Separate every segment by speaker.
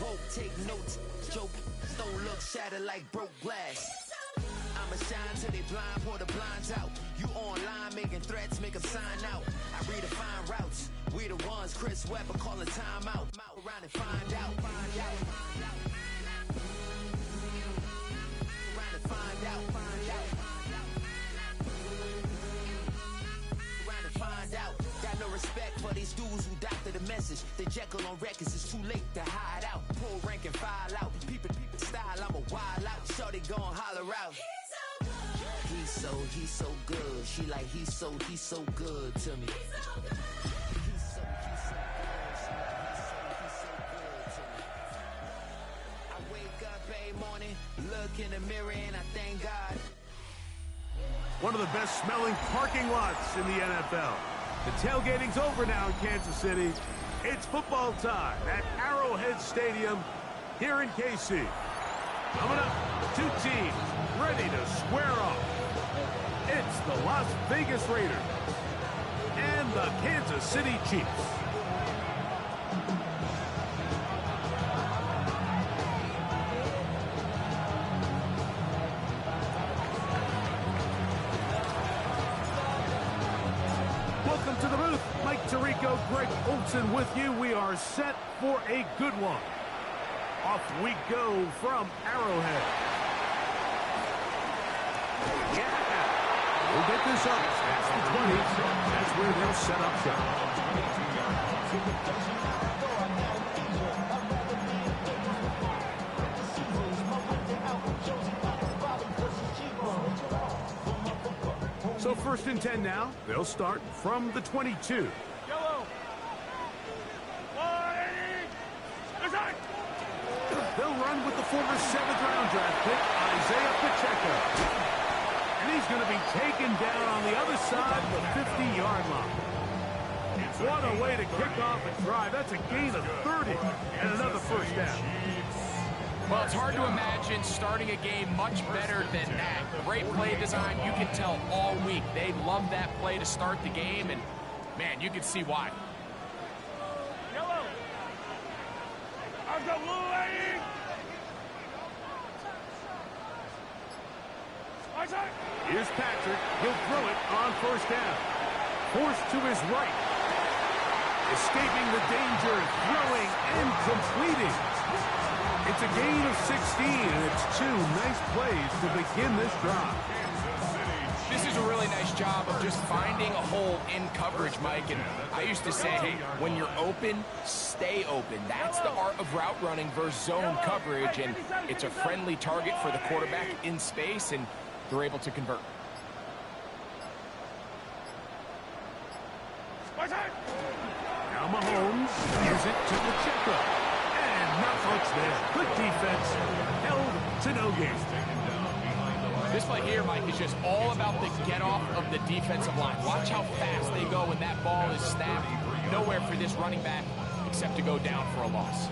Speaker 1: woke, take notes, joke, don't look shattered like broke glass. I'ma shine till they blind, pour the blinds out. You online making threats, make them sign out. I redefine routes, we the ones Chris Webber calling time out. Around and find out. Around and find out. Around and find out. Got no respect for these dudes who doctor the message. The Jekyll on records, it's too late to hide out. Pull rank and file out. People style, I'm a wild out. Shorty gon' holler out. He's so good. She like he's so good to me. He's so good. He's so good to me. I wake up every morning, look in the mirror, and I thank God.
Speaker 2: One of the best smelling parking lots in the NFL. The tailgating's over now in Kansas City. It's football time at Arrowhead Stadium here in KC. Coming up, two teams ready to square off. It's the Las Vegas Raiders and the Kansas City Chiefs. Welcome to the booth. Mike Tirico, Greg Olson with you. We are set for a good one. Off we go from Arrowhead. Yeah! We'll get this up past the 20. That's where they'll set up shop. So 1st and 10 now. They'll start from the 22.
Speaker 3: Yellow.
Speaker 2: They'll run with the former 7th-round draft pick, Isaiah Pacheco. And he's going to be taken down on the other side of the 50-yard line. What a way to kick off a drive. That's a gain of 30 and another first down.
Speaker 3: Well, it's hard to imagine starting a game much better than that. Great play design. You can tell all week they love that play to start the game, and, man, you can see why.
Speaker 4: Yellow. I've got blue.
Speaker 2: Here's Patrick. He'll throw it on 1st down. Forced to his right. Escaping the danger, throwing and completing. It's a gain of 16, and it's 2 nice plays to begin this drive.
Speaker 3: This is a really nice job of just finding a hole in coverage, Mike. And I used to say, hey, when you're open, stay open. That's the art of route running versus zone coverage, and it's a friendly target for the quarterback in space, and they're able to convert.
Speaker 2: Now Mahomes gives it to Pacheco. And not much there. Good defense. Held to no gain.
Speaker 3: This play here, Mike, is just all about the get-off of the defensive line. Watch how fast they go when that ball is snapped. Nowhere for this running back except to go down for a loss.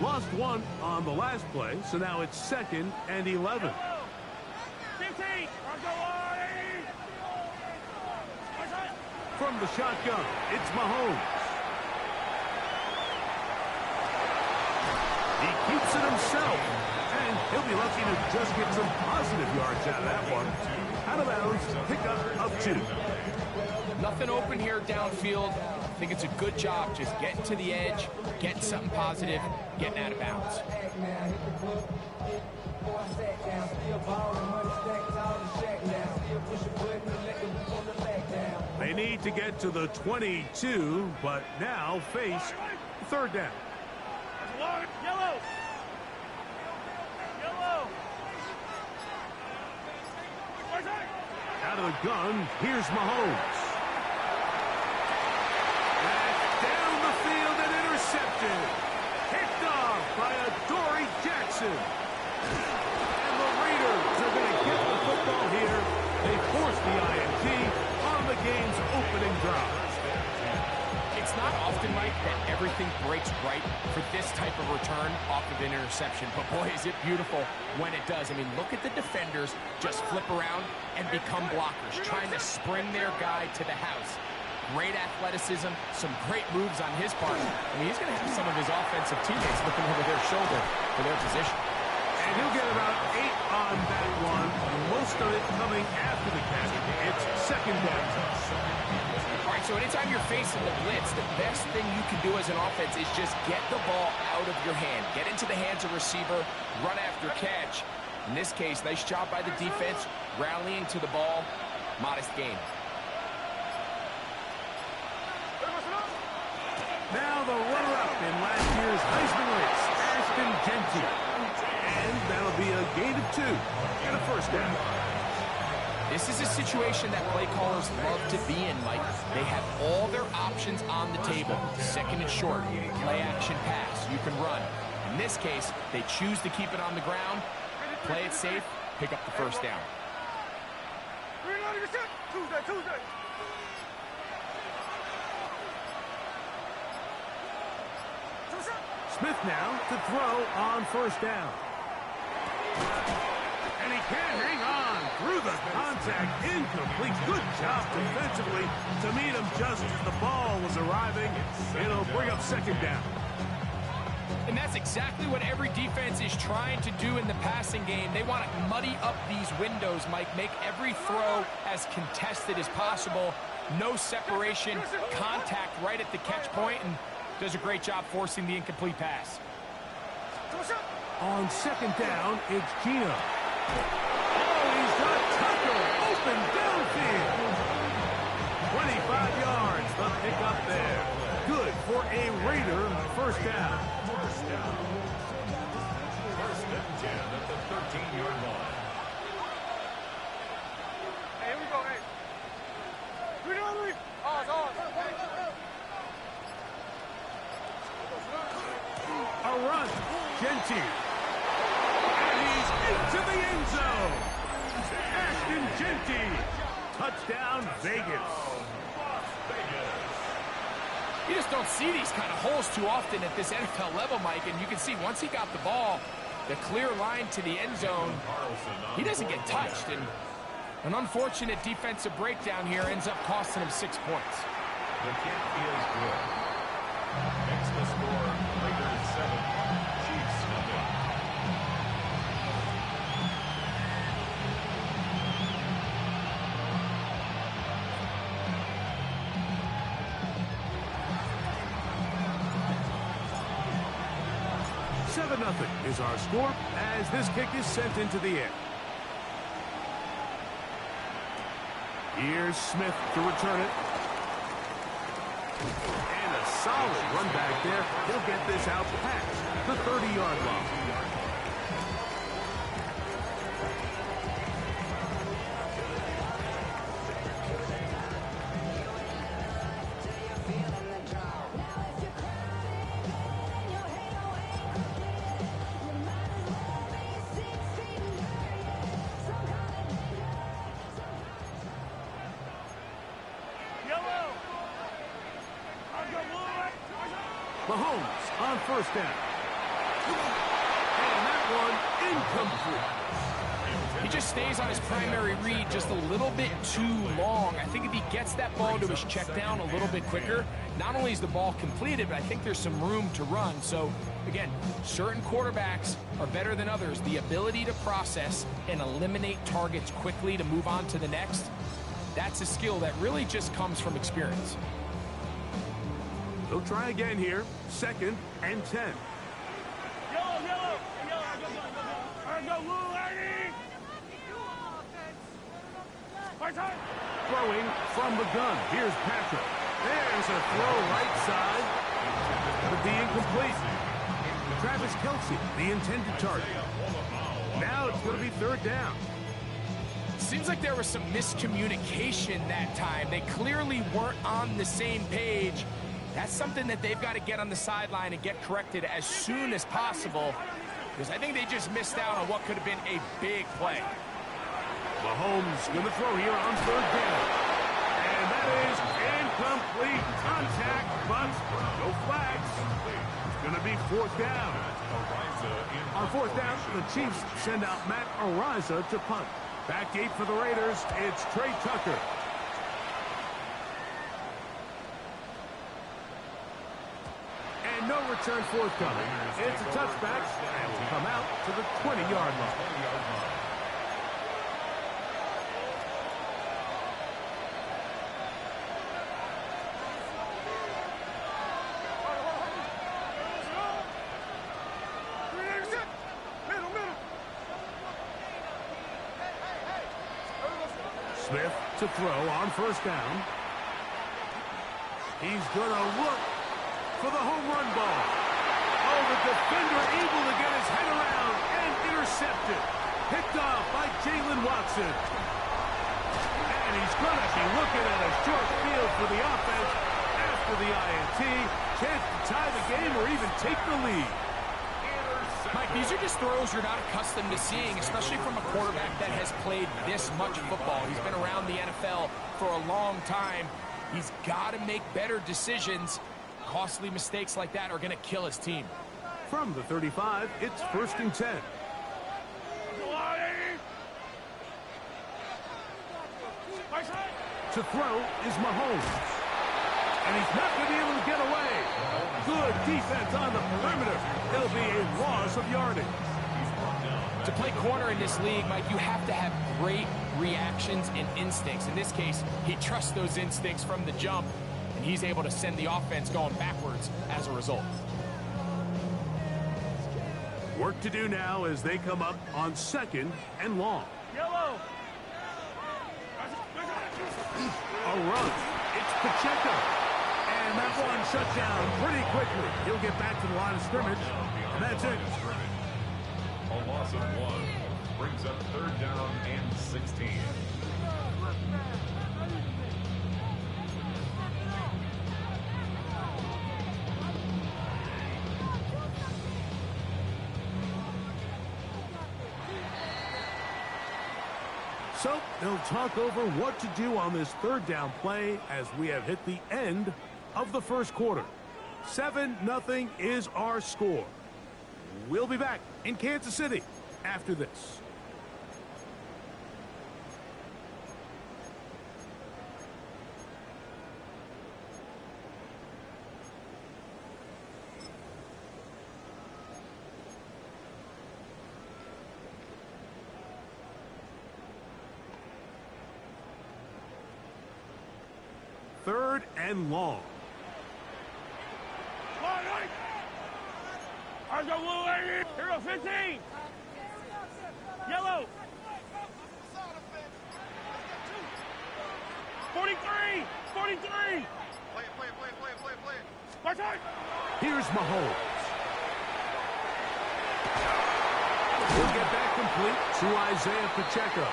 Speaker 2: Lost one on the last play, so now it's 2nd and 11. From the shotgun, it's Mahomes. He keeps it himself, and he'll be lucky to just get some positive yards out of that one. Out of bounds, pickup of 2.
Speaker 3: Nothing open here downfield. I think it's a good job just getting to the edge, getting something positive, getting out of bounds.
Speaker 2: They need to get to the 22, but now face 3rd down.
Speaker 4: Yellow. Yellow.
Speaker 2: Out of the gun, here's Mahomes. Down the field and intercepted. Picked off by Adoree Jackson. And the Raiders are going to get the football here. They force the INT on the game's opening drive.
Speaker 3: It's It's not often, Mike, that everything breaks right for this type of return off of an interception. But boy, is it beautiful when it does. I mean, look at the defenders just flip around and become blockers, trying to spring their guy to the house. Great athleticism, some great moves on his part. I mean, he's going to have some of his offensive teammates looking over their shoulder for their position.
Speaker 2: And he'll get about 8 on that one, most of it coming after the catch. It's second down.
Speaker 3: All right, so anytime you're facing the blitz, the best thing you can do as an offense is just get the ball out of your hand. Get into the hands of receiver, run after catch. In this case, nice job by the defense, rallying to the ball, modest gain.
Speaker 2: Now the runner-up in last year's Heisman race, Ashton Genty. And that'll be a gain of 2 and a first down.
Speaker 3: This is a situation that play callers love to be in, Mike. They have all their options on the table. Second and short, play action pass, you can run. In this case, they choose to keep it on the ground, play it safe, pick up the first down.
Speaker 4: Tuesday.
Speaker 2: Smith now to throw on first down. And he can hang on through the contact. Incomplete. Good job defensively to meet him just as the ball was arriving. It'll bring up second down.
Speaker 3: And that's exactly what every defense is trying to do in the passing game. They want to muddy up these windows, Mike, make every throw as contested as possible. No separation, contact right at the catch point, and does a great job forcing the incomplete pass.
Speaker 2: On second down, it's Gino. Oh, he's got Tucker open downfield. 25 yards, the pickup there. Good for a Raider first down.
Speaker 5: First and 10 at the 13-yard line.
Speaker 4: Hey, here we go, hey. It's on.
Speaker 2: A run, Genty. And he's into the end zone. Ashton Genty. Touchdown, Vegas.
Speaker 3: You just don't see these kind of holes too often at this NFL level, Mike, and you can see once he got the ball, the clear line to the end zone, he doesn't get touched, and an unfortunate defensive breakdown here ends up costing him 6 points.
Speaker 5: The kick is good. Makes the score Raiders 7, Chiefs 0.
Speaker 2: Nothing is our score as this kick is sent into the air. Here's Smith to return it. And a solid run back there. He'll get this out past the 30-yard line. Mahomes on first down. And that one incomplete.
Speaker 3: He just stays on his primary read just a little bit too long. I think if he gets that ball to his check down a little bit quicker, not only is the ball completed, but I think there's some room to run. So, again, certain quarterbacks are better than others. The ability to process and eliminate targets quickly to move on to the next, that's a skill that really just comes from experience.
Speaker 2: They'll try again here. Second and 10.
Speaker 4: Yellow. Go, Lou, Eddie.
Speaker 2: Throwing from the gun. Here's Patrick. There's a throw right side. But the incomplete. Travis Kelce, the intended target. Now it's going to be third down.
Speaker 3: Seems like there was some miscommunication that time. They clearly weren't on the same page. That's something that they've got to get on the sideline and get corrected as soon as possible, because I think they just missed out on what could have been a big play.
Speaker 2: Mahomes going to throw here on third down. And And that is incomplete contact, but no flags. It's going to be fourth down. On fourth down, the Chiefs send out Matt Raaiderrrssss to punt. Back deep for the Raiders, it's Trey Tucker. And no return forthcoming. It's a touchback, and will come out to the 20-yard line. Smith to throw on first down. He's going to look for the home run ball. Oh, the defender able to get his head around and intercepted. Picked off by Jalen Watson. And he's going to be looking at a short field for the offense after the INT. Chance to tie the game or even take the lead.
Speaker 3: Mike, these are just throws you're not accustomed to seeing, especially from a quarterback that has played this much football. He's been around the NFL for a long time. He's got to make better decisions. Costly mistakes like that are going to kill his team.
Speaker 2: From the 35, it's 1st and 10. To throw is Mahomes. And he's not going to be able to get away. Good defense on the perimeter. It'll be a loss of yardage.
Speaker 3: To play corner in this league, Mike, you have to have great reactions and instincts. In this case, he trusts those instincts from the jump, and he's able to send the offense going backwards as a result.
Speaker 2: Work to do now as they come up on 2nd and long.
Speaker 4: Yellow.
Speaker 2: A run. It's Pacheco. And that one shut down pretty quickly. He'll get back to the line of scrimmage, and that's it.
Speaker 5: A loss of 1 brings up 3rd down and 16.
Speaker 2: So they'll talk over what to do on this 3rd down play as we have hit the end of the first quarter. 7-0 is our score. We'll be back in Kansas City after this. Third and long.
Speaker 4: Hero 15. Yellow. 43. 43. Play it.
Speaker 2: Here's Mahomes. He'll get that complete to Isaiah Pacheco.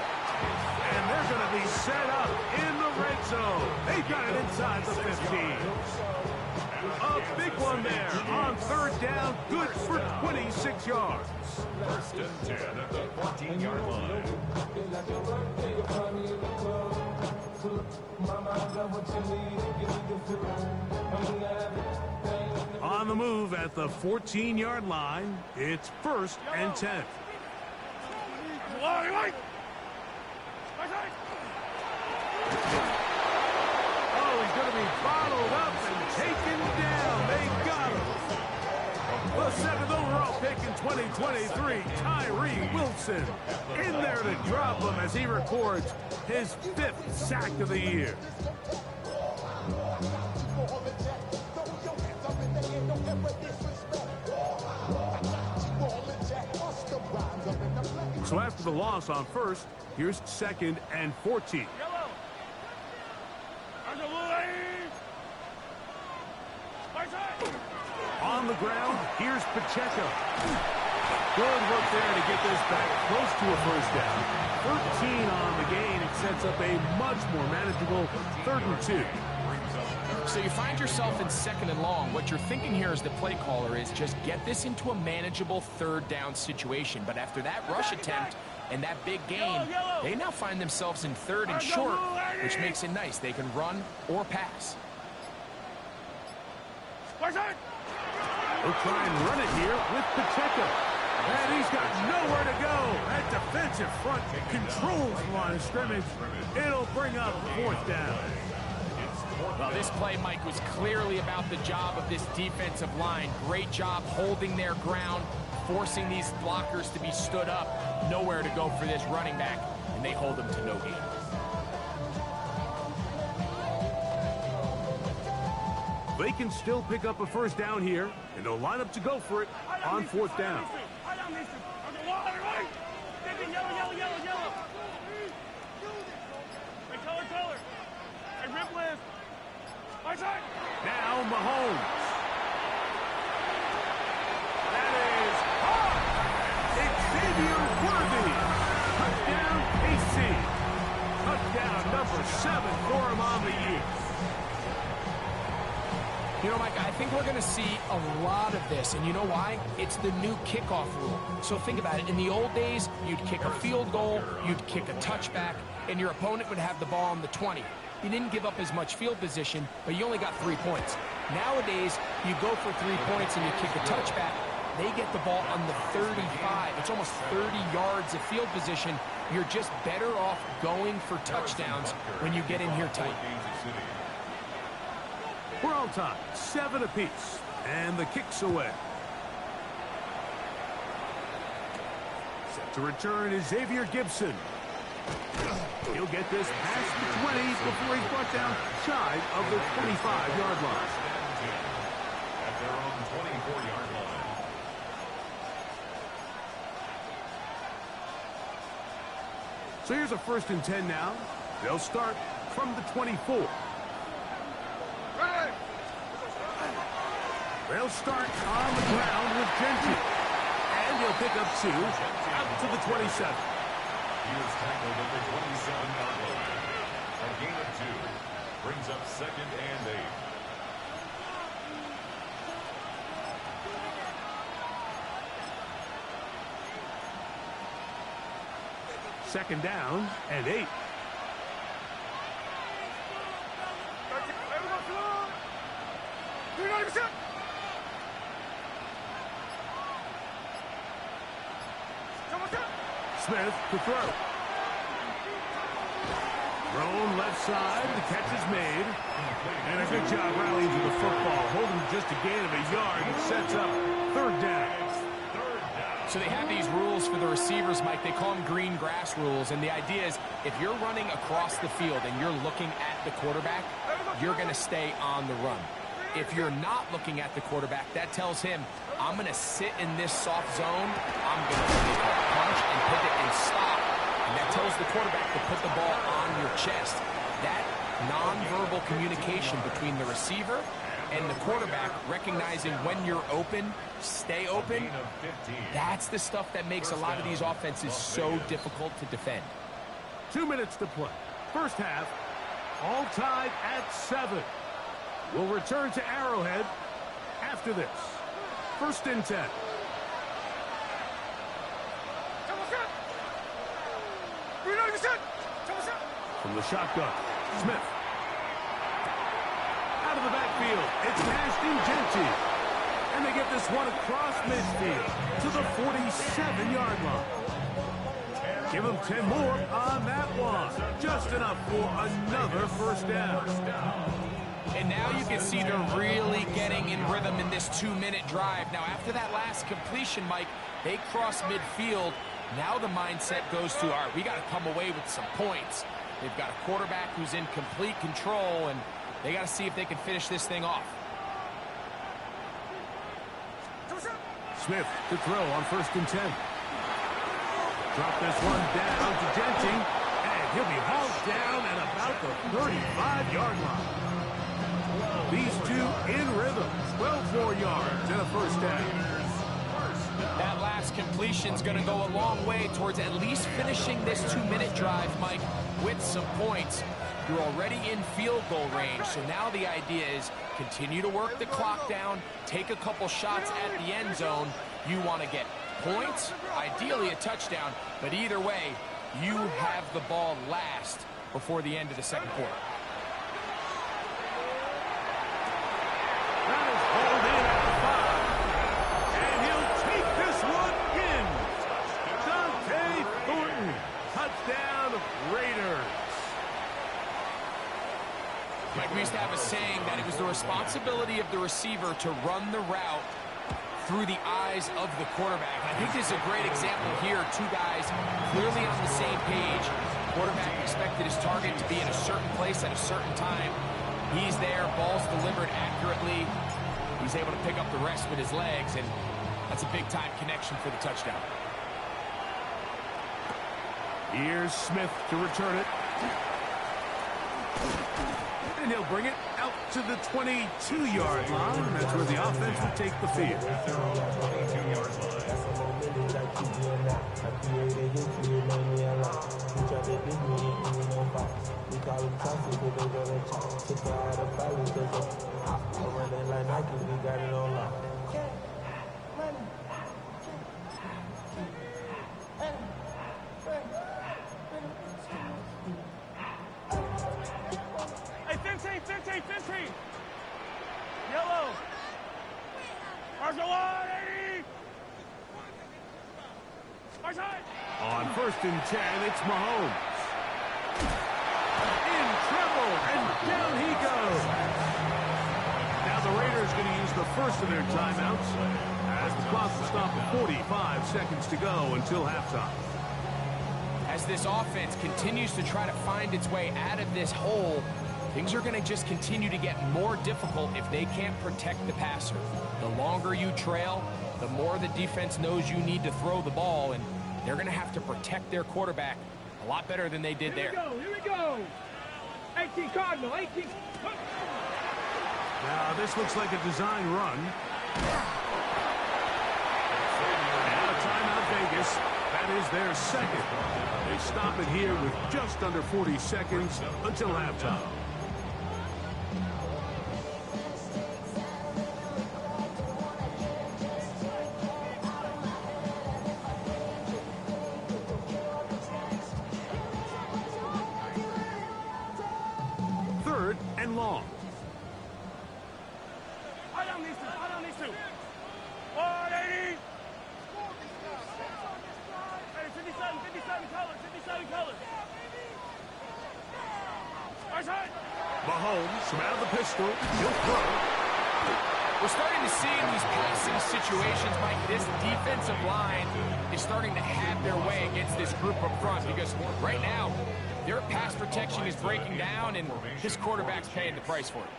Speaker 2: And they're going to be set up in the red zone. They got it inside the 15. A big one there on 3rd down. Good for 26 yards.
Speaker 5: 1st and 10 at the 14-yard line.
Speaker 2: On the move at the 14-yard line, it's 1st and 10. Oh, he's going to be bottled up and taken down. They got him. The 7th overall pick in 2023, Tyree Wilson, in there to drop him as he records his 5th sack of the year. So after the loss on 1st, here's 2nd and 14. On the ground, here's Pacheco. Good work there to get this back close to a 1st down. 13 on the gain. It sets up a much more manageable 3rd and 2.
Speaker 3: So you find yourself in 2nd and long. What you're thinking here as the play caller is just get this into a manageable 3rd down situation. But after that rush attempt, and that big gain, they now find themselves in 3rd and short, which makes it nice. They can run or pass.
Speaker 2: He'll try and run it here with Pacheco. And he's got nowhere to go. That defensive front controls the line of scrimmage. It'll bring up 4th down.
Speaker 3: Well, this play, Mike, was clearly about the job of this defensive line. Great job holding their ground, forcing these blockers to be stood up. Nowhere to go for this running back, and they hold him to no gain.
Speaker 2: They can still pick up a 1st down here, and they'll line up to go for it on 4th down. Now Mahomes. That is hard. Xavier Worthy. Touchdown, KC. Touchdown number 7 for him on the year.
Speaker 3: You know, Mike, I think we're going to see a lot of this, and you know why? It's the new kickoff rule. So think about it. In the old days, you'd kick a field goal, you'd kick a touchback, and your opponent would have the ball on the 20. You didn't give up as much field position, but you only got 3 points. Nowadays, you go for 3 points and you kick a touchback. They get the ball on the 35. It's almost 30 yards of field position. You're just better off going for touchdowns when you get in here tight.
Speaker 2: We're all tied, 7 apiece, and the kick's away. Set to return is Xavier Gibson. He'll get this past the 20 before he's brought down shy of the 25-yard line.
Speaker 5: At their own 24-yard line.
Speaker 2: So here's a 1st and 10 now. They'll start from the 24. They'll start on the ground with Genty. And he'll pick up 2 out to the 27.
Speaker 5: He was tackled at the 27-yard line. A gain of 2 brings up 2nd and 8.
Speaker 2: Second down and 8. Smith to throw. Thrown left side. The catch is made. And a good job rallying to the football. Holding just a gain of a yard. It sets up 3rd down.
Speaker 3: So they have these rules for the receivers, Mike. They call them green grass rules. And the idea is if you're running across the field and you're looking at the quarterback, you're going to stay on the run. If you're not looking at the quarterback, that tells him, I'm going to sit in this soft zone. I'm going to punch and pivot and stop. And that tells the quarterback to put the ball on your chest. That nonverbal communication between the receiver and the quarterback, recognizing when you're open, stay open, that's the stuff that makes a lot of these offenses so difficult to defend.
Speaker 2: 2 minutes to play. First half, all tied at 7. We'll return to Arrowhead after this. 1st and 10. From the shotgun, Smith. Out of the backfield, it's Ashton Genty. And they get this one across midfield to the 47-yard line. Give them 10 more on that one. Just enough for another 1st down.
Speaker 3: And now you can see they're really getting in rhythm in this 2-minute drive. Now, after that last completion, Mike, they cross midfield. Now the mindset goes to, all right, we got to come away with some points. They've got a quarterback who's in complete control, and they got to see if they can finish this thing off.
Speaker 2: Smith to throw on 1st and 10. Drop this one down to Genty, and he'll be hauled down at about the 35-yard line. These two in rhythm, 12 more yards and a 1st down.
Speaker 3: That last completion's going to go a long way towards at least finishing this 2-minute drive, Mike, with some points. You're already in field goal range, so now the idea is continue to work the clock down, take a couple shots at the end zone. You want to get points, ideally a touchdown, but either way, you have the ball last before the end of the second quarter.
Speaker 2: That is hauled in at the 5. And he'll take this one in. Dante Thornton. Touchdown, Raiders.
Speaker 3: Like we used to have a saying that it was the responsibility of the receiver to run the route through the eyes of the quarterback. And I think this is a great example here. Two guys clearly on the same page. Quarterback expected his target to be in a certain place at a certain time. He's there, ball's delivered accurately. He's able to pick up the rest with his legs, and that's a big-time connection for the touchdown.
Speaker 2: Here's Smith to return it. And he'll bring it out to the 22-yard line. That's where the offense will take the field.
Speaker 5: At their own 22-yard
Speaker 4: Hey, 15. Yellow. Marshall 180.
Speaker 2: On 1st and 10, it's Mahomes. In trouble, and down he goes. Now the Raiders going to use the first of their timeouts as the clock will stop at 45 seconds to go until halftime.
Speaker 3: As this offense continues to try to find its way out of this hole, things are going to just continue to get more difficult if they can't protect the passer. The longer you trail, the more the defense knows you need to throw the ball, and they're going to have to protect their quarterback a lot better than they did there.
Speaker 4: Here we go. 18 Cardinal, 18.
Speaker 2: Now this looks like a design run. And a timeout Vegas. That is their second. They stop it here with just under 40 seconds until halftime. Third and long.
Speaker 4: I don't need to. 180. Hey, 57 colors.
Speaker 2: Mahomes from out of the pistol. He'll throw.
Speaker 3: We're starting to see in these passing situations, Mike, this defensive line is starting to have their way against this group up front, because right now, their pass protection is breaking down, and this quarterback's paying the price for it.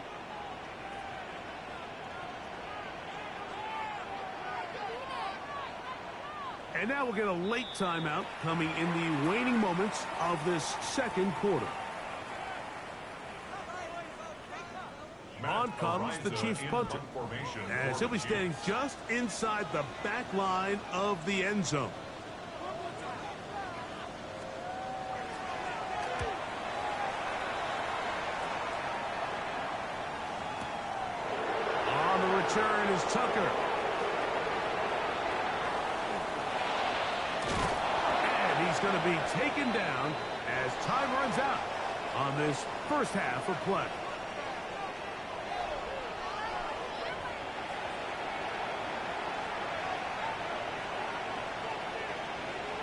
Speaker 2: And now we'll get a late timeout coming in the waning moments of this second quarter. On comes the Chiefs punter, as he'll be standing just inside the back line of the end zone. On the return is Tucker. And he's going to be taken down as time runs out on this first half of play.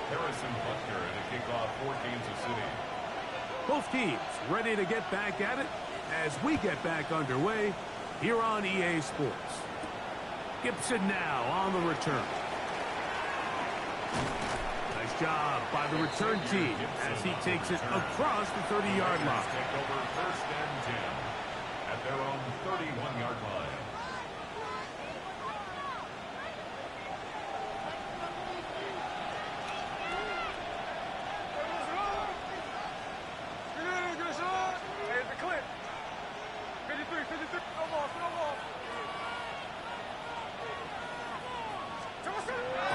Speaker 5: Harrison Butker to kick off for Kansas City.
Speaker 2: Both teams ready to get back at it as we get back underway here on EA Sports. Gibson now on the return. Nice job by the return team as he takes it across the 30-yard line.
Speaker 5: Take over 1st and 10 at their own 31-yard line.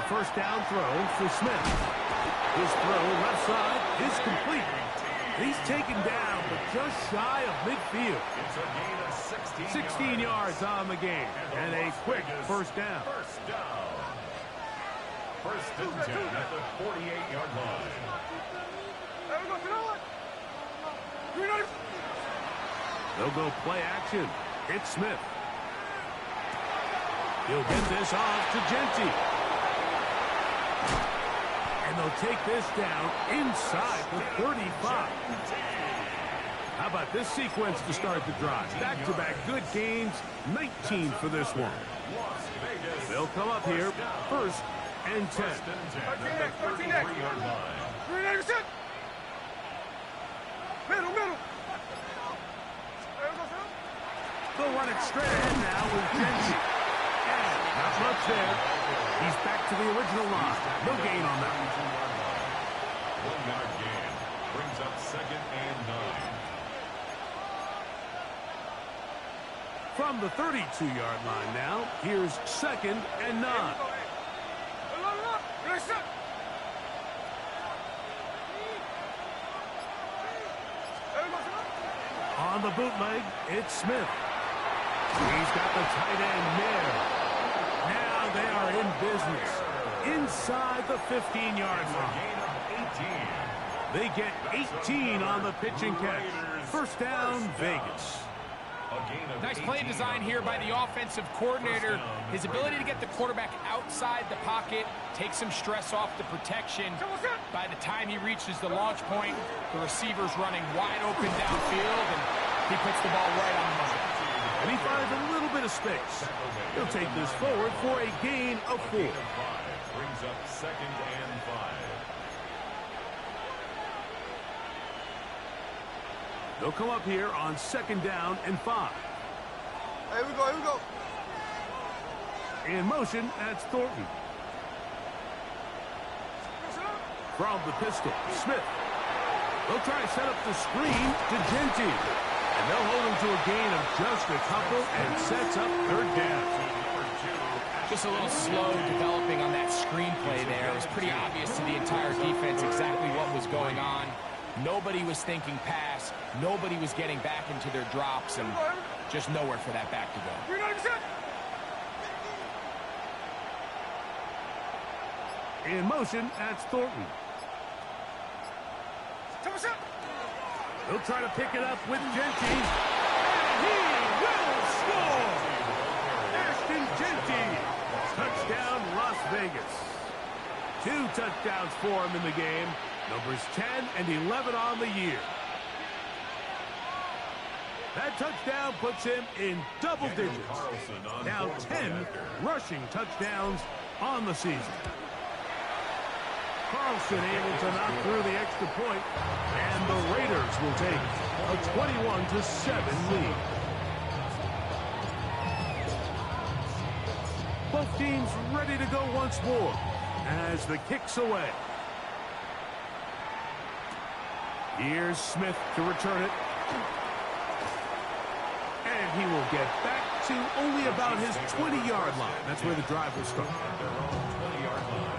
Speaker 2: First down throw for Smith. His throw left side is complete. He's taken down, but just shy of midfield.
Speaker 5: It's a gain of
Speaker 2: 16 yards on the game, and a quick first down.
Speaker 5: First and 10 at the 48-yard line.
Speaker 2: They'll go play action. It's Smith. He'll get this off to Genty. And they'll take this down inside the 35. How about this sequence to start the drive? Back-to-back good gains, 19 for this one. They'll come up here, first and 10. They'll run it straight ahead now with Genty. And not much there. He's back to the original line. No gain on that.
Speaker 5: 1-yard gain brings up second and 9.
Speaker 2: From the 32-yard line now, here's second and 9. On the bootleg, it's Smith. He's got the tight end there. Now they are in business. Inside the 15-yard line. They get 18 on the pitch and catch. First down, Vegas.
Speaker 3: Nice play design here by the offensive coordinator. His ability to get the quarterback outside the pocket, take some stress off the protection. By the time he reaches the launch point, the receiver's running wide open downfield, and he puts the ball right on the money.
Speaker 2: And he finds a little bit of space. He'll take this forward for a gain of 4.
Speaker 5: Brings up second and 5.
Speaker 2: They'll come up here on second down and 5.
Speaker 4: Here we go, here we go.
Speaker 2: In motion, that's Thornton. From the pistol, Smith. They'll try to set up the screen to Genty. And they'll hold him to a gain of just a couple and sets up third down.
Speaker 3: Just a little slow developing on that screenplay there. It was pretty obvious to the entire defense exactly what was going on. Nobody was thinking pass. Nobody was getting back into their drops, and just nowhere for that back to go.
Speaker 2: In motion, that's Thornton. They'll try to pick it up with Genty. And he will score! Ashton Genty. Touchdown, Las Vegas. 2 touchdowns for him in the game. Numbers 10 and 11 on the year. That touchdown puts him in double digits. Now 10 rushing touchdowns on the season. Carlson able to knock through the extra point, and the Raiders will take a 21-7 lead. Both teams ready to go once more as the kick's away. Here's Smith to return it. And he will get back to only about his 20-yard line. That's where the drive will start.
Speaker 5: Their own 20-yard line.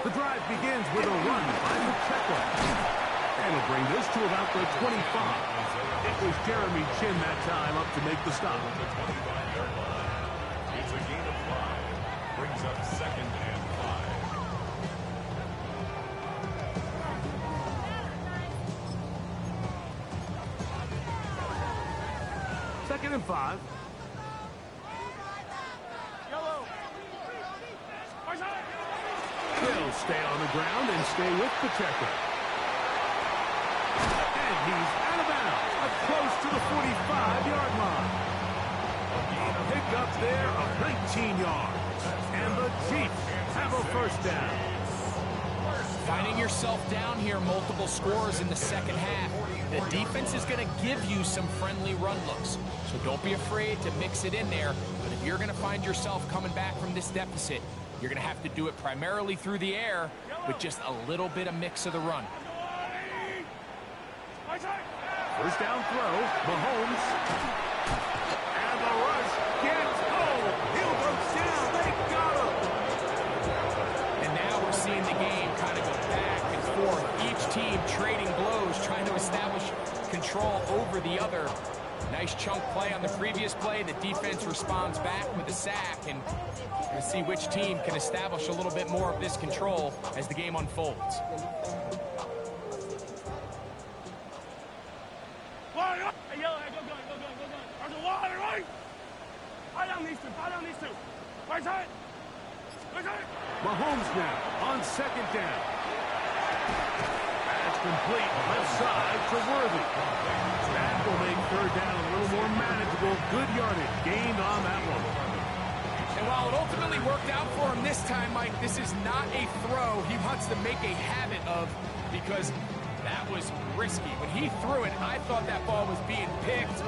Speaker 2: The drive begins with a run by Pacheco. And will bring this to about the 25. It was Jeremy Chin that time up to make the stop.
Speaker 5: The 25-yard line. It's a gain of 5. Brings up second and 5.
Speaker 2: Second and 5. They'll stay on the ground and stay with Pacheco. And he's out of bounds, up close to the 45-yard line. A pick up there of 19 yards. And the Chiefs have a first down.
Speaker 3: Finding yourself down here, multiple scores in the second half. The defense is going to give you some friendly run looks. So don't be afraid to mix it in there. But if you're going to find yourself coming back from this deficit, you're going to have to do it primarily through the air with just a little bit of mix of the run.
Speaker 2: First down throw, Mahomes.
Speaker 3: trading blows, trying to establish control over the other. Nice chunk play on the previous play. The defense responds back with a sack, and we'll see which team can establish a little bit more of this control as the game unfolds.
Speaker 2: Mahomes now on second down. That's complete left side to Worthy. That will make third down a little more manageable. Good yardage gained on that one.
Speaker 3: And while it ultimately worked out for him this time, Mike, this is not a throw he wants to make a habit of, because that was risky. When he threw it, I thought that ball was being picked.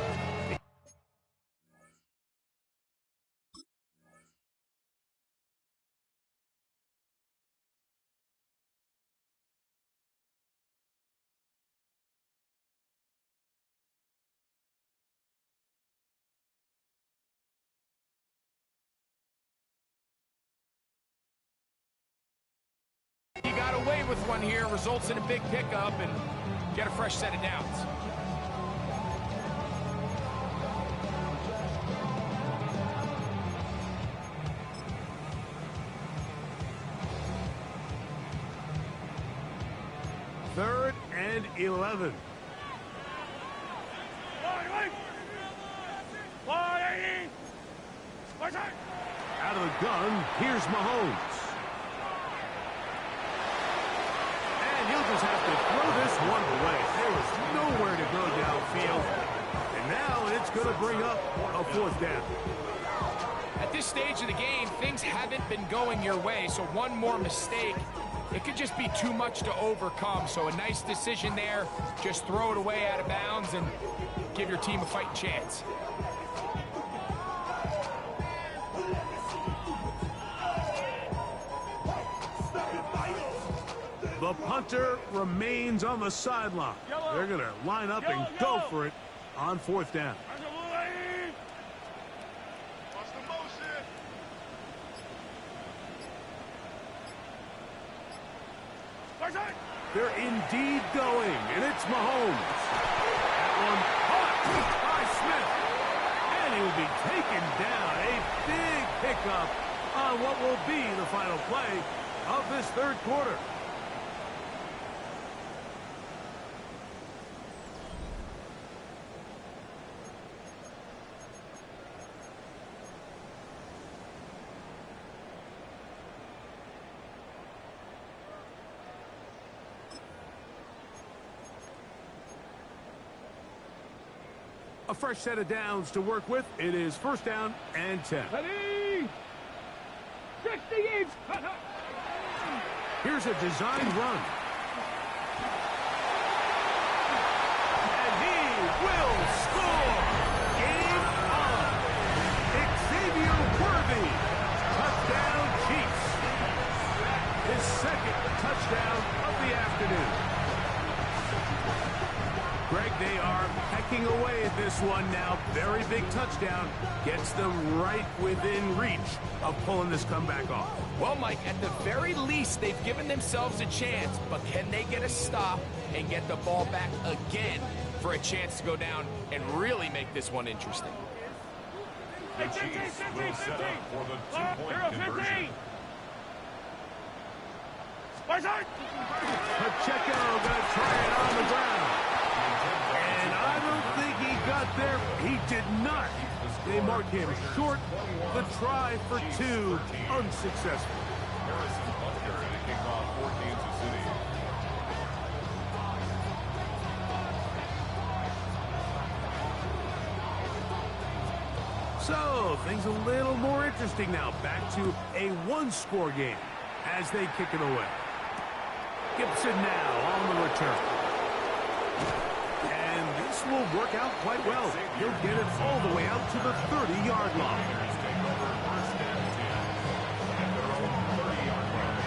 Speaker 3: He got away with one here, results in a big pickup, and get a fresh set of downs.
Speaker 2: Third and 11. Out of the gun, here's Mahomes. And he'll just have to throw this one away. There was nowhere to go downfield. And now it's going to bring up a fourth down.
Speaker 3: At this stage of the game, things haven't been going your way, so one more mistake, it could just be too much to overcome. So a nice decision there. Just throw it away out of bounds and give your team a fighting chance.
Speaker 2: The punter remains on the sideline. They're going to line up and go for it on fourth down. They're indeed going, and it's Mahomes. That one caught by Smith. And he will be taken down. A big pickup on what will be the final play of this third quarter. A fresh set of downs to work with. It is first down and 10.
Speaker 4: Ready? 68.
Speaker 2: Here's a designed run. And he will score. Game on. Xavier Worthy. Touchdown Chiefs. His second touchdown of the afternoon. Greg, they are pecking away at this one now. Very big touchdown. Gets them right within reach of pulling this comeback off.
Speaker 3: Well, Mike, at the very least, they've given themselves a chance, but can they get a stop and get the ball back again for a chance to go down and really make this one interesting?
Speaker 5: The Chiefs will set up for the two-point conversion.
Speaker 2: Pacheco going to try it on the ground. And I don't think he got there. He did not. They mark him short. The try for two, unsuccessful.
Speaker 5: Harrison Butker to kick off for Kansas City.
Speaker 2: So, things a little more interesting now. Back to a one-score game as they kick it away. Gibson now on the return. And this will work out quite well. He'll get it all the way out to the 30-yard line.
Speaker 5: Take over first and 10 at their own 30-yard line.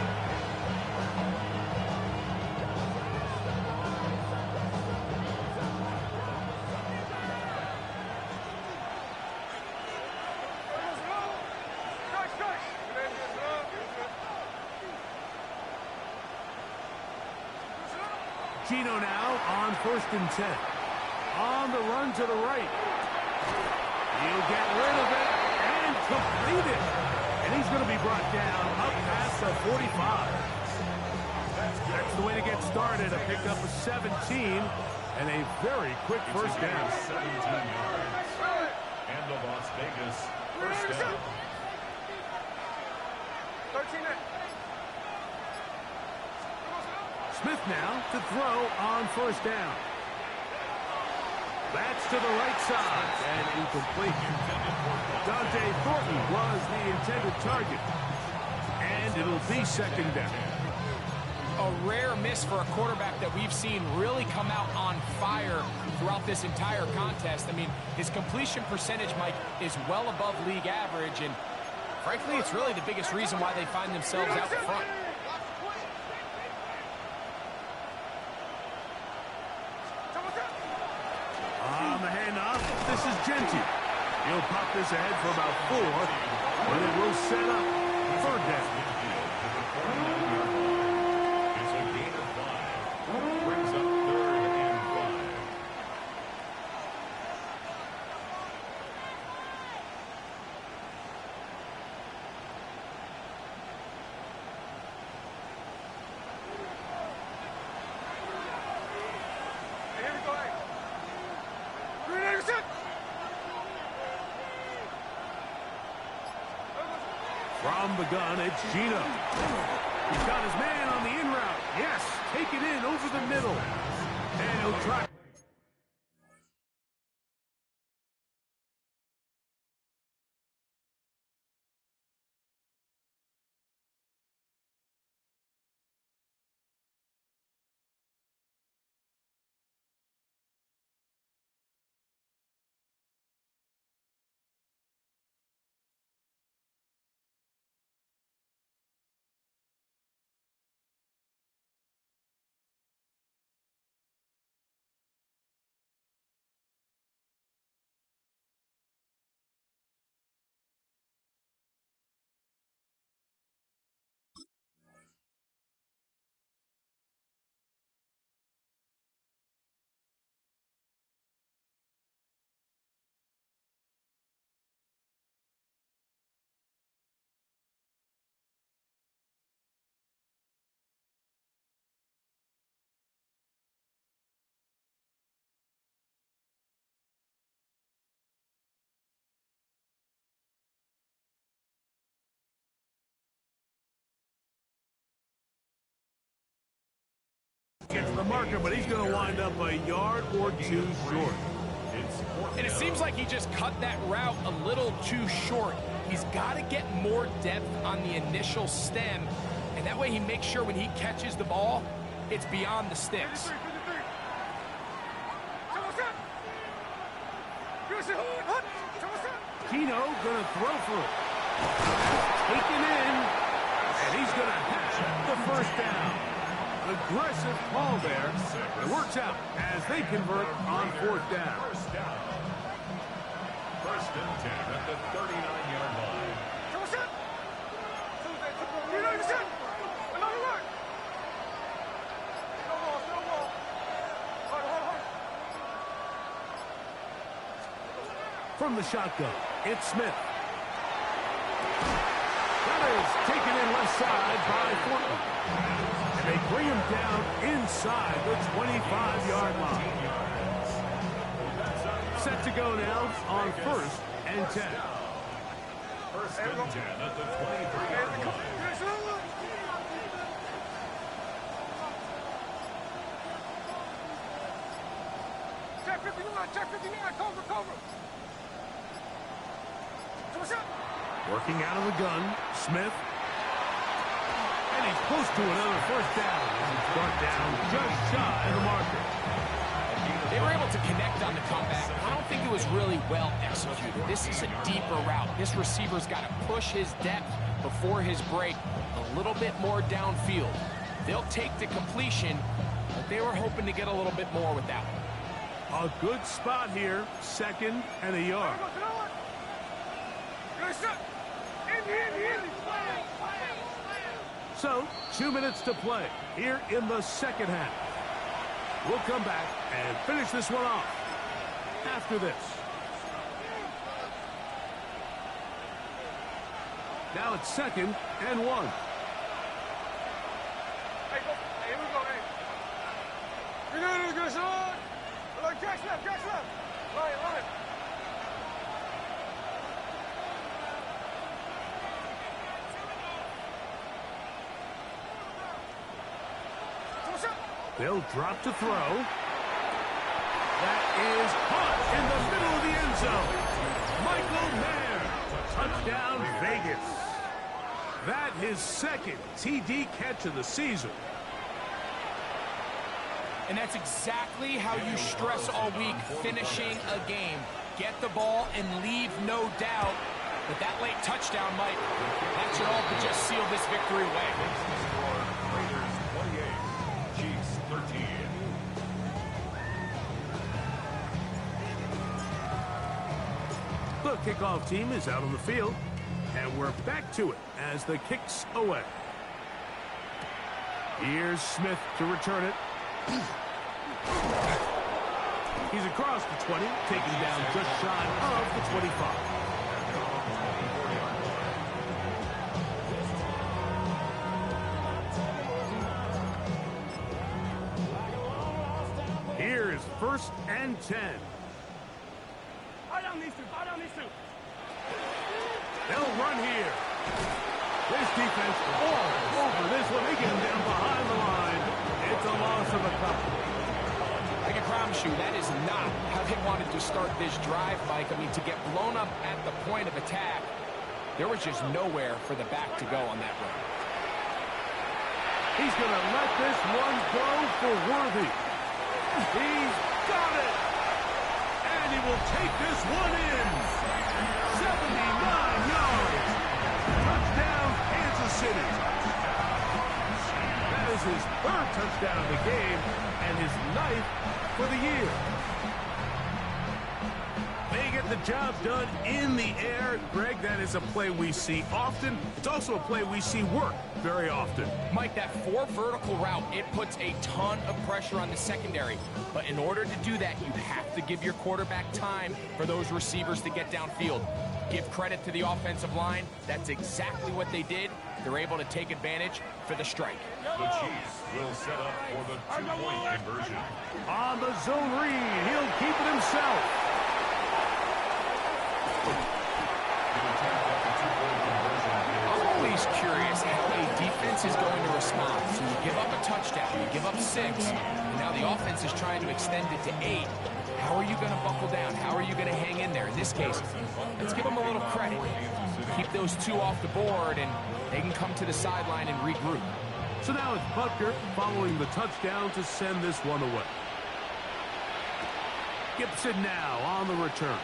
Speaker 2: Gino now on 1st and 10. On the run to the right. He'll get rid of it and complete it. And he's going to be brought down up past the 45. That's the way to get started. A pickup of 17 and a very quick first down.
Speaker 5: 17 yards. And the Las Vegas first down.
Speaker 4: 13.
Speaker 2: Smith now to throw on 1st down. That's to the right side and incomplete. Dante Thornton was the intended target. And it'll be 2nd down.
Speaker 3: A rare miss for a quarterback that we've seen really come out on fire throughout this entire contest. I mean, his completion percentage, Mike, is well above league average, and frankly, it's really the biggest reason why they find themselves out front.
Speaker 2: On the handoff, this is Genty. He'll pop this ahead for about 4, but it will set up 3rd down.
Speaker 5: It's a gain of 5. Brings up 3rd and 5.
Speaker 4: Here we go. Raaiderrrssss.
Speaker 2: From the gun, it's Gino. He's got his man on the in route. Yes, take it in over the middle. And he'll try. Gets the marker, but he's going to wind up a yard or 2 short.
Speaker 3: And it seems like he just cut that route a little too short. He's got to get more depth on the initial stem, and that way he makes sure when he catches the ball, it's beyond the sticks.
Speaker 2: Gino going to throw for it. Taken in, and he's going to hatch the 1st down. Aggressive call there. It works out as they convert on 4th down.
Speaker 5: 1st and 10 at the 39-yard line.
Speaker 2: From the shotgun, it's Smith. That is taken in left side by Thornton. And they bring him down inside the 25-yard line. Set to go now on 1st and 10.
Speaker 5: 1st and 10 at the 23-yard line.
Speaker 4: Check 59, cover.
Speaker 2: Working out of the gun, Smith. And he's close to another 1st down. He's brought down just shy of the marker.
Speaker 3: They were able to connect on the comeback. I don't think it was really well executed. This is a deeper route. This receiver's got to push his depth before his break a little bit more downfield. They'll take the completion, but they were hoping to get a little bit more with that one.
Speaker 2: A good spot here, 2nd and a yard. So, 2 minutes to play here in the 2nd half. We'll come back and finish this one off after this. Now it's 2nd and 1.
Speaker 4: Hey, go. Hey, here we go, hey. You're good, son. Like, catch left. Line.
Speaker 2: They'll drop to throw. That is caught in the middle of the end zone. Michael Mayer. Touchdown, Vegas. That his 2nd TD catch of the season.
Speaker 3: And that's exactly how you stress all week, finishing a game. Get the ball and leave no doubt. But that late touchdown, Mike, that should all but just seal this victory away.
Speaker 5: Raiders 28, Chiefs 13.
Speaker 2: The kickoff team is out on the field, and we're back to it as the kick's away. Here's Smith to return it. He's across the 20, taken down just shy of the 25. Here's 1st and 10.
Speaker 4: Buy down these two.
Speaker 2: They'll run here. This defense all over this one. They get him down behind the line. It's a loss of a couple.
Speaker 3: I can promise you that is not how they wanted to start this drive, Mike. I mean, to get blown up at the point of attack, there was just nowhere for the back to go on that run.
Speaker 2: He's going to let this one go for Worthy. He's got it. And he will take this one in. 79 yards. Touchdown, Kansas City. That is his 3rd touchdown of the game and his 9th for the year. They get the job done in the air. Greg, that is a play we see often. It's also a play we see work very often.
Speaker 3: Mike, that 4 vertical route, it puts a ton of pressure on the secondary. But in order to do that, you have to give your quarterback time for those receivers to get downfield. Give credit to the offensive line. That's exactly what they did. They're able to take advantage for the strike.
Speaker 5: The Chiefs will set up for the 2-point conversion.
Speaker 2: On the zone read, he'll keep it himself.
Speaker 3: I'm always curious how a defense is going to respond. So you give up a touchdown, you give up 6, and now the offense is trying to extend it to 8. How are you going to buckle down? How are you going to hang in there? In this case, let's give them a little credit. Keep those 2 off the board, and they can come to the sideline and regroup.
Speaker 2: So now it's Butker following the touchdown to send this one away. Gibson now on the return.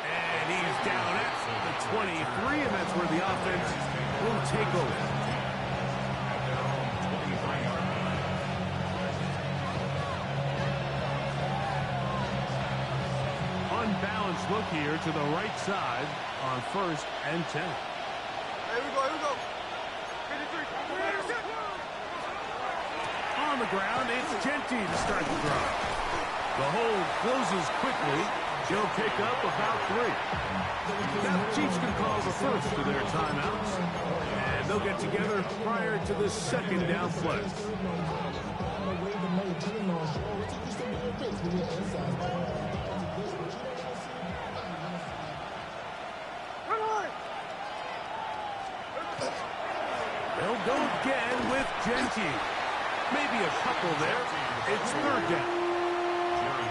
Speaker 2: And he's down at the 23, and that's where the offense will take over. Unbalanced look here to the right side on 1st and 10.
Speaker 4: Here we go. 53.
Speaker 2: On the ground, it's Genty to start the drive. The hold closes quickly. He'll pick up about 3. Now the Chiefs can call the first of their timeouts, and they'll get together prior to the 2nd down play. They'll go again with Genty. Maybe a couple there. It's 3rd down.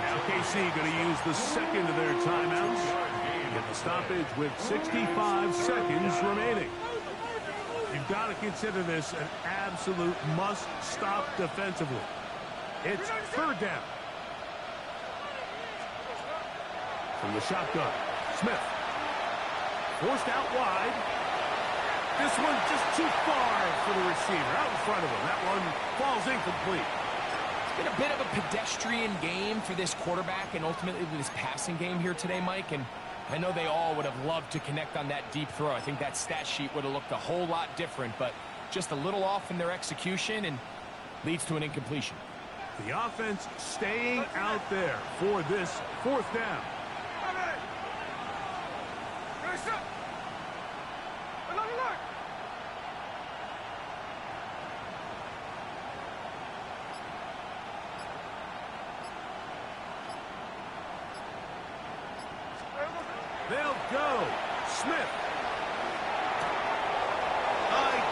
Speaker 2: Now KC going to use the 2nd of their timeouts. Get the stoppage with 65 seconds remaining. You've got to consider this an absolute must-stop defensively. It's 3rd down. From the shotgun, Smith. Forced out wide. This one just too far for the receiver. Out in front of him. That one falls incomplete.
Speaker 3: It's been a bit of a pedestrian game for this quarterback and ultimately this passing game here today, Mike. And I know they all would have loved to connect on that deep throw. I think that stat sheet would have looked a whole lot different, but just a little off in their execution and leads to an incompletion.
Speaker 2: The offense staying out there for this fourth down. They'll go. Smith.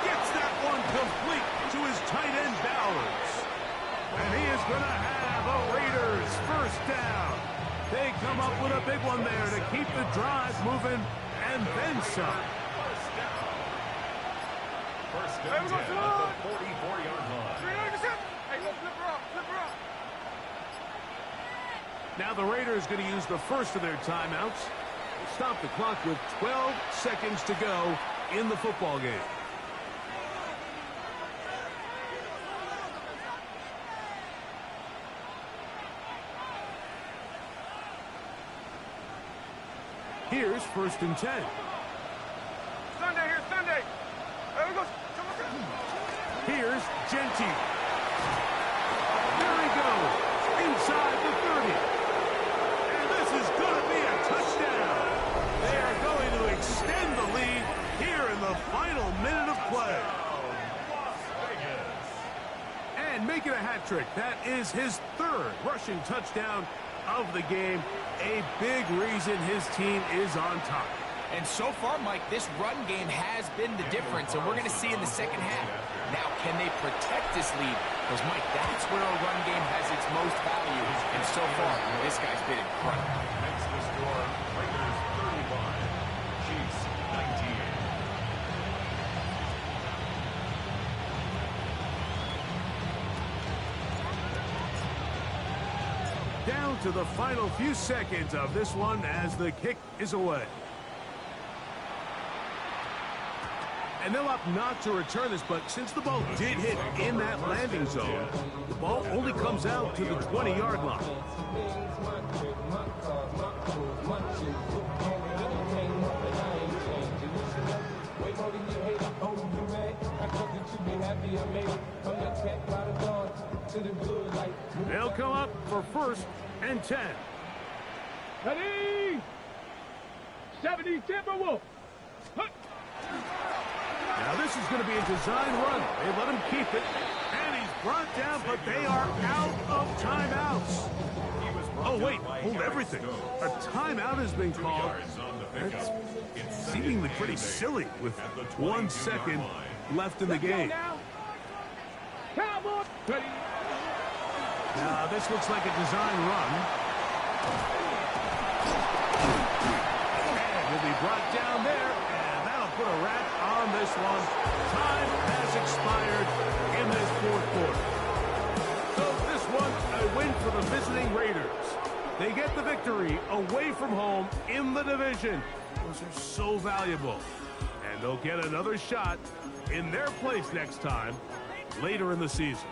Speaker 2: Gets that one complete to his tight end Bowers. And he is going to have a Raiders first down. They come up with a big one there to keep the drive moving and then some.
Speaker 5: First down at the 44-yard line.
Speaker 4: Hey, go flip her up, flip her up.
Speaker 2: Now the Raiders going to use the first of their timeouts. Stop the clock with 12 seconds to go in the football game. Here's 1st and 10.
Speaker 4: Sunday here, Sunday. There we go.
Speaker 2: Here's Gentile. There he goes. Inside the 30. And this is going to be a touchdown. They are going to extend the lead here in the final minute of play. And making a hat trick. That is his 3rd rushing touchdown of the game. A big reason his team is on top.
Speaker 3: And so far, Mike, this run game has been the difference, and we're going to see in the second half. Now, can they protect this lead? Because, Mike, that's where a run game has its most value. And so far, this guy's been incredible.
Speaker 5: Next to score, Raiders 35, Chiefs 19.
Speaker 2: Down to the final few seconds of this one as the kick is away. And they'll opt not to return this, but since the ball did hit in that landing zone, the ball only comes out to the 20-yard line. They'll come up for 1st and 10.
Speaker 4: Ready? 70 Timberwolf.
Speaker 2: Now this is going to be a design run. They let him keep it, and he's brought down, but they are out of timeouts. Oh, wait, hold everything. A timeout has been called. That's seemingly pretty silly with 1 second left in the game. Now this looks like a design run. And will be brought down there, and that'll put a wrap on this one. Time has expired in this 4th quarter. So this one, a win for the visiting Raiders. They get the victory away from home in the division. Those are so valuable. And they'll get another shot in their place next time later in the season.